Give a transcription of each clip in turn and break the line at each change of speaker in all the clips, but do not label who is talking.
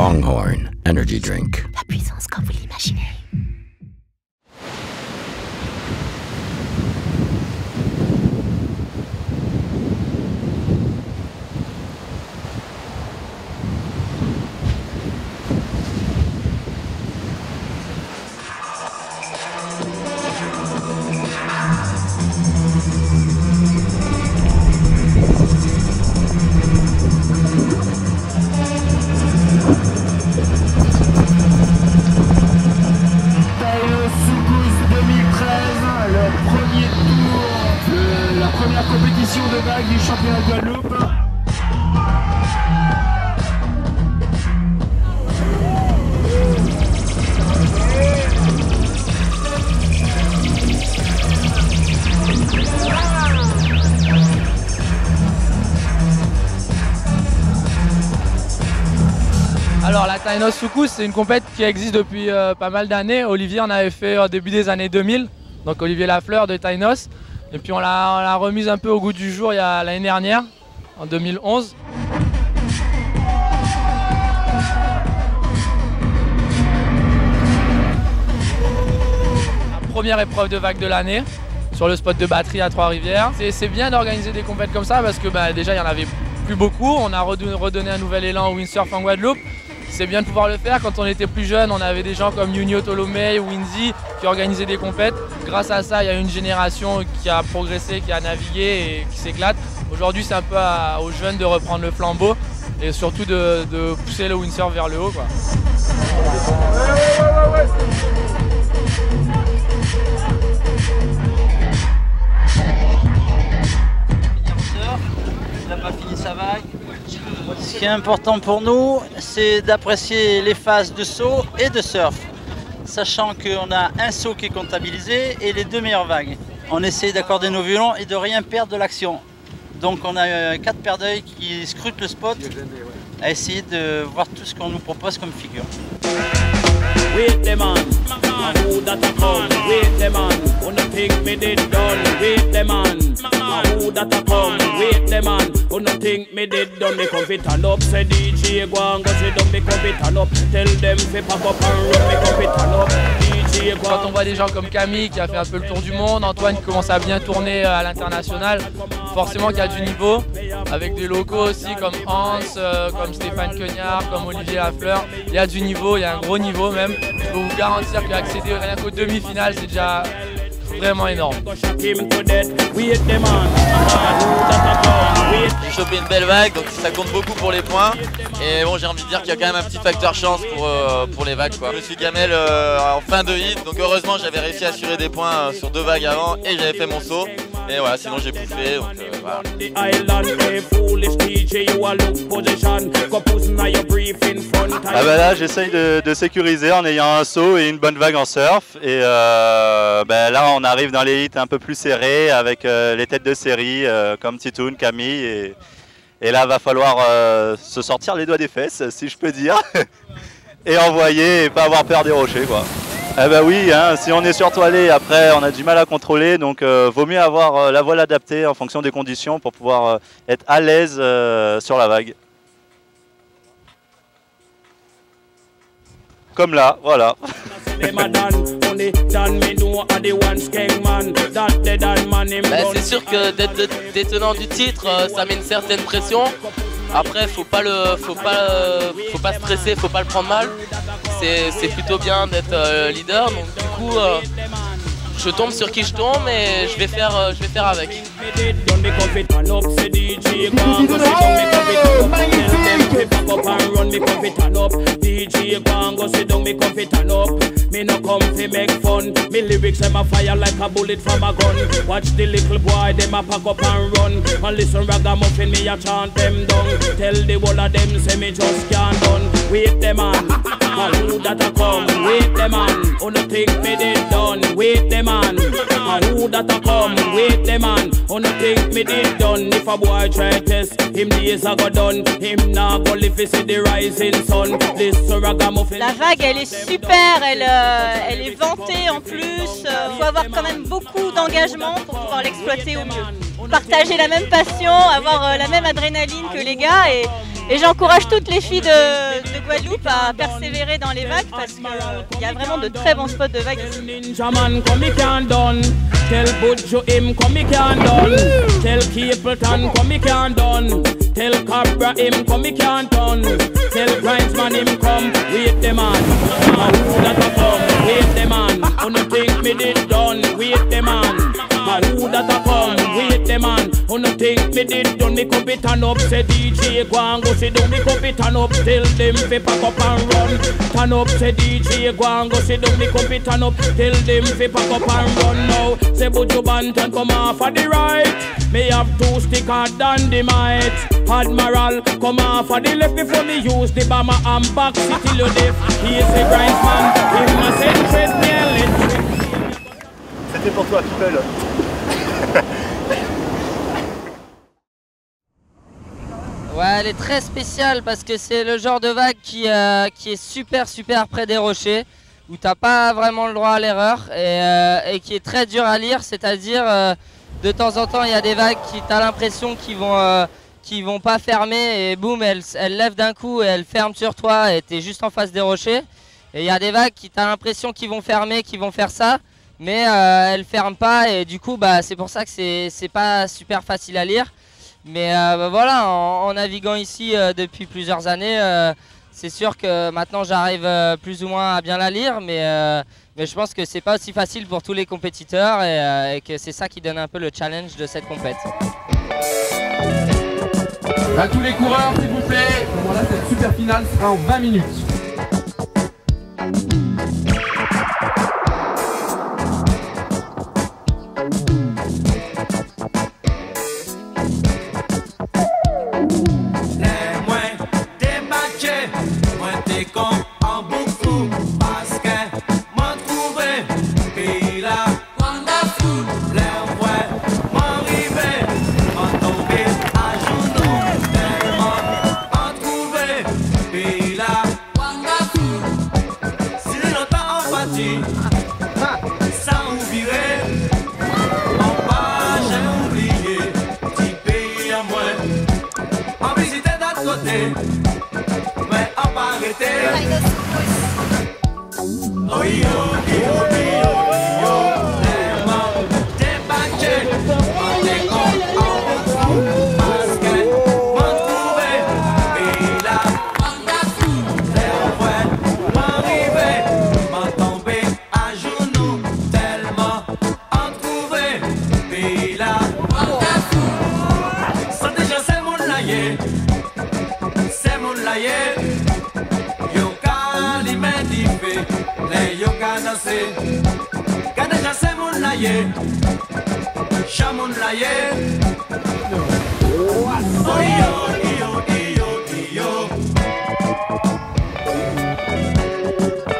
Longhorn Energy Drink.
La puissance comme vous l'imaginez.
Première compétition de vague du championnat de Guadeloupe.
Alors la Tainos Soukous, c'est une compète qui existe depuis pas mal d'années. Olivier en avait fait au début des années 2000, donc Olivier Lafleur de Tainos. Et puis on l'a remise un peu au goût du jour l'année dernière, en 2011. La première épreuve de vague de l'année, sur le spot de batterie à Trois-Rivières. C'est bien d'organiser des compètes comme ça parce que déjà il n'y en avait plus beaucoup. On a redonné un nouvel élan au windsurf en Guadeloupe. C'est bien de pouvoir le faire. Quand on était plus jeune, on avait des gens comme Junio Tolomei, Winzy qui organisaient des compètes. Grâce à ça, il y a une génération qui a progressé, qui a navigué et qui s'éclate. Aujourd'hui, c'est un peu aux jeunes de reprendre le flambeau et surtout de pousser le windsurf vers le haut, quoi.
Il n'a pas fini sa vague. Ce qui est important pour nous, c'est d'apprécier les phases de saut et de surf, sachant qu'on a un saut qui est comptabilisé et les deux meilleures vagues. On essaie d'accorder nos violons et de rien perdre de l'action. Donc on a 4 paires d'œil qui scrutent le spot à essayer de voir tout ce qu'on nous propose comme figure.
Wait them on, who that a come? Wait them on, who no think me did done? Wait them on, who that a come? Wait them on, who no think me did done? Me come fit turn up, say DJ go and go sit down. Me come fit turn up, tell them fi pack up and run. Me come fit turn up, DJ go.
Quand on voit des gens comme Camille qui a fait un peu le tour du monde, Antoine qui commence à bien tourner à l'international, forcément qu'il y a du niveau, avec des locaux aussi comme Hans, comme Stéphane Quegnard, comme Olivier Lafleur. Il y a du niveau, il y a un gros niveau même. Je peux vous garantir qu'accéder rien qu'aux demi-finales, c'est déjà vraiment énorme.
J'ai chopé une belle vague, donc ça compte beaucoup pour les points. Et bon, j'ai envie de dire qu'il y a quand même un petit facteur chance pour les vagues, quoi. Je me suis gamelle en fin de hit, donc heureusement j'avais réussi à assurer des points sur 2 vagues avant et j'avais fait mon saut. Et voilà, sinon j'ai bouffé, donc voilà.
Ah bah là j'essaye de sécuriser en ayant un saut et une bonne vague en surf. Et là on arrive dans les hits un peu plus serrés avec les têtes de série comme Titoun, Camille. Et là va falloir se sortir les doigts des fesses si je peux dire. Et envoyer et pas avoir peur des rochers, quoi. Eh ben oui, hein, si on est surtoilé, après on a du mal à contrôler, donc vaut mieux avoir la voile adaptée en fonction des conditions pour pouvoir être à l'aise sur la vague. Comme là, voilà.
C'est sûr que d'être détenant du titre, ça met une certaine pression. Après, faut pas stresser, faut pas le prendre mal. C'est plutôt bien d'être leader, donc du coup, je tombe sur qui je tombe et je vais faire avec.
Me no come fi make fun. Me lyrics them a fire like a bullet from a gun. Watch the little boy them a pack up and run. And listen ragamuffin me a chant them down. Tell the whole of them say me just can't done. Wait them on, and who that a come? Wait them on, who no think me did done? Wait them on, and who that a come? Wait them on, who no think me did done? If a boy try test, him days a go done. Him nah go live to see the rising sun. Listen ragamuffin.
La vague elle est super, elle est vantée en plus. Faut avoir quand même beaucoup d'engagement pour pouvoir l'exploiter au mieux. Partager la même passion, avoir la même adrénaline que les gars et Et j'encourage toutes les filles de Guadeloupe à persévérer dans les vagues parce qu'il y a vraiment de très bons spots de vagues ici.
Tell Budjo him come he can done. Tell Capleton come he can done. Tell Cabra him come he can done. Tell Grindsman him come. Wait the man. Who that a come? Wait the man. Who no think me did done? Wait the man. Who that a come? Wait the man. Who no think me did done? Me come it turn up. Say DJ go and go sit down. Me come it turn up. Tell them fi pack up and run. Turn up. Say DJ go and go sit down. Me come it turn up. Tell them fi pack up and run now. Say Budjo Banton come off of the right. Me have 2 sticker than the might. Admiral come off of the left before me use the bomber and back city lo def. He is a Grindsman. Him a send me electric.
C'était pour toi, people.
Ouais, elle est très spéciale parce que c'est le genre de vague qui est super près des rochers, où t'as pas vraiment le droit à l'erreur et qui est très dur à lire, c'est-à-dire de temps en temps il y a des vagues qui t'as l'impression qu'ils vont pas fermer et boum elles lèvent d'un coup et elles ferment sur toi et t'es juste en face des rochers. Et il y a des vagues qui t'as l'impression qu'ils vont fermer, qu'ils vont faire ça, mais elles ferment pas et du coup bah, c'est pour ça que c'est pas super facile à lire. Mais voilà, en naviguant ici depuis plusieurs années, c'est sûr que maintenant j'arrive plus ou moins à bien la lire, mais je pense que c'est pas aussi facile pour tous les compétiteurs et que c'est ça qui donne un peu le challenge de cette compète.
À tous les coureurs, s'il vous plaît, voilà, cette super finale sera en 20 minutes.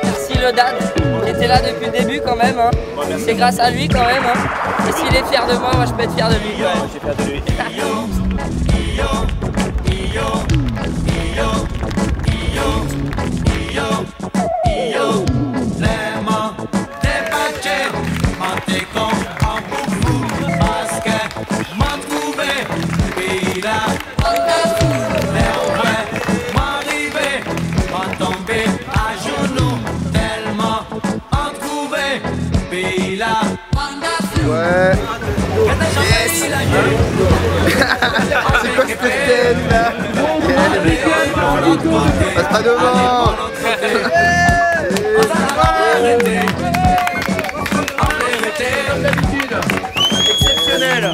Merci le dad qui était là depuis le début quand même. Hein. C'est grâce à lui quand même. Hein. Et s'il est fier de moi, je peux être fier de lui.
Ouais, je suis fier de lui.
Ouais. Yes. C'est quoi cette tête là? Passe pas devant.
Exceptionnel.